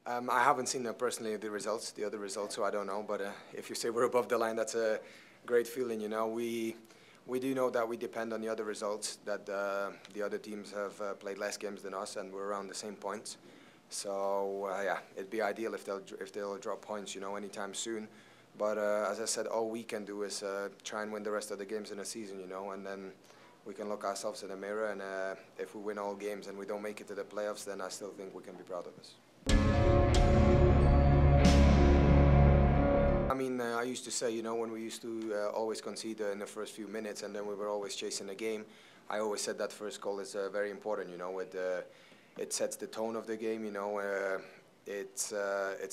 I haven't seen personally the other results, so I don't know. But if you say we're above the line, that's a great feeling. You know, we do know that we depend on the other results. That the other teams have played less games than us, and we're around the same points. So yeah, it'd be ideal if they'll drop points, you know, anytime soon. But as I said, all we can do is try and win the rest of the games in the season, you know, and then we can look ourselves in the mirror. And if we win all games and we don't make it to the playoffs, then I still think we can be proud of us. I mean, I used to say, you know, when we used to always concede in the first few minutes and then we were always chasing the game, I always said that first goal is very important, you know. It sets the tone of the game, you know. It's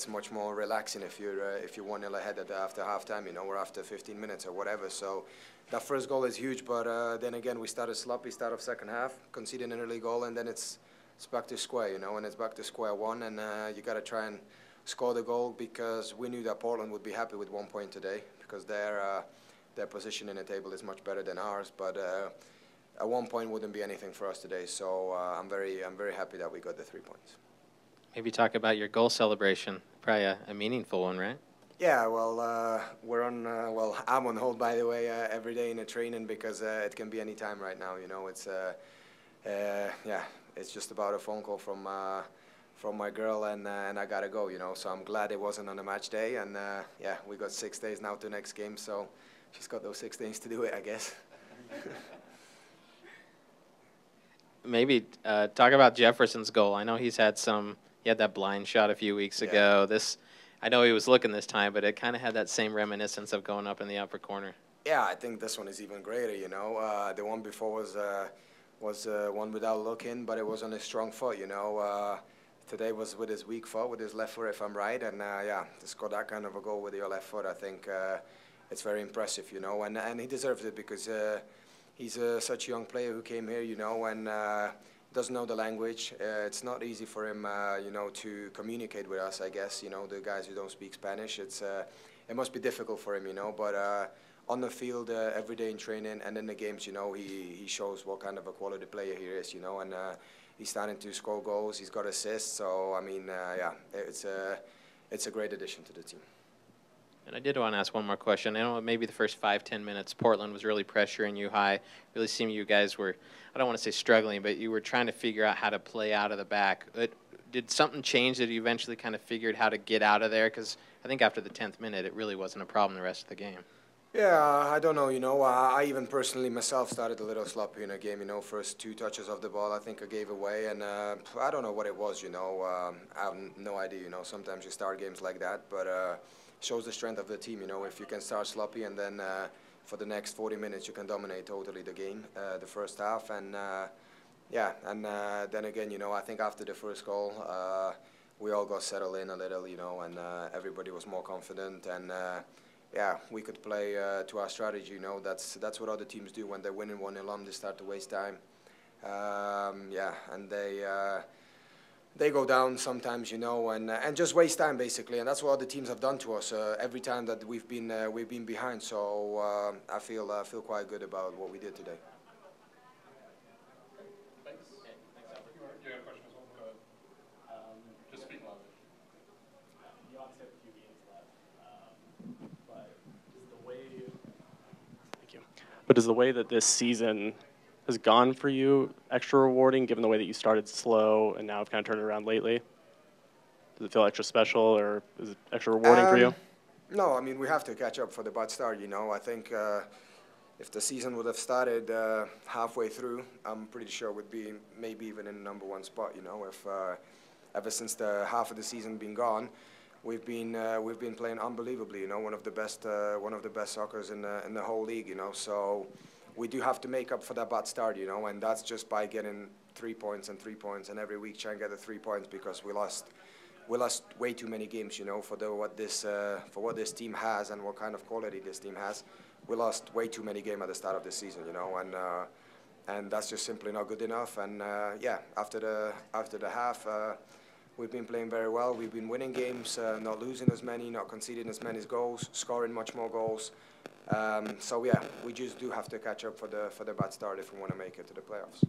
much more relaxing if you're 1-0 ahead after halftime, you know, or after 15 minutes or whatever. So that first goal is huge, but then again, we started sloppy, start of second half, conceding an early goal, and then it's back to square, you know, and it's back to square one, and you got to try and score the goal, because we knew that Portland would be happy with 1 point today, because their position in the table is much better than ours. But a 1 point wouldn't be anything for us today. So I'm very happy that we got the 3 points. Maybe talk about your goal celebration. Probably a meaningful one, right? Yeah, well, we're on. Well, I'm on hold, by the way, every day in the training, because it can be any time right now. You know, it's yeah, it's just about a phone call from my girl, and I gotta go. You know, so I'm glad it wasn't on a match day, and yeah, we got 6 days now to next game, so she's got those 6 days to do it, I guess. Maybe talk about Jefferson's goal. I know he had that blind shot a few weeks ago. I know he was looking this time, but it kind of had that same reminiscence of going up in the upper corner. Yeah, I think this one is even greater, you know. The one before was one without looking, but it was on his strong foot, you know. Today was with his weak foot, with his left foot, if I'm right. And yeah, to score that kind of a goal with your left foot, I think it's very impressive, you know. And he deserves it, because he's such a young player who came here, you know, and doesn't know the language. It's not easy for him, you know, to communicate with us, I guess, you know, the guys who don't speak Spanish. It must be difficult for him, you know, but on the field every day in training and in the games, you know, he shows what kind of a quality player he is, you know, and he's starting to score goals, he's got assists, so, I mean, yeah, it's a great addition to the team. And I did want to ask one more question. I know maybe the first 5-10 minutes, Portland was really pressuring you high. Really seemed you guys were, I don't want to say struggling, but you were trying to figure out how to play out of the back. Did something change that you eventually kind of figured how to get out of there? Because I think after the 10th minute, it really wasn't a problem the rest of the game. Yeah, I don't know, you know, I even personally myself started a little sloppy in the game, you know. First 2 touches of the ball I think I gave away, and I don't know what it was, you know. I have no idea, you know. Sometimes you start games like that, but shows the strength of the team, you know. If you can start sloppy and then for the next 40 minutes you can dominate totally the game, the first half, and yeah, and then again, you know, I think after the first goal we all got settled in a little, you know, and everybody was more confident, and yeah, we could play to our strategy, you know. That's what other teams do when they're winning 1-0. They start to waste time. Yeah, and they go down sometimes, you know, and just waste time basically, and that's what other teams have done to us every time that we've been behind. So I feel quite good about what we did today. Thanks. Thanks, Albert. You have a question as well? Go ahead. Just speak louder. You obviously have a few games left, but does the way that this season has gone for you extra rewarding, given the way that you started slow and now have kind of turned it around lately? Does it feel extra special, or is it extra rewarding for you? No, I mean, we have to catch up for the bad start, you know. I think if the season would have started halfway through, I'm pretty sure we'd be maybe even in the #1 spot, you know. If ever since the half of the season been gone, we've been playing unbelievably, you know. One of the best soccers in the whole league, you know. So we do have to make up for that bad start, you know, and that's just by getting 3 points and 3 points, and every week try and get the 3 points, because we lost way too many games, you know, for what this team has and what kind of quality this team has. We lost way too many games at the start of the season, you know, and that's just simply not good enough. And yeah, after the half, we've been playing very well. We've been winning games, not losing as many, not conceding as many goals, scoring much more goals. So yeah, we just do have to catch up for the bad start if we want to make it to the playoffs.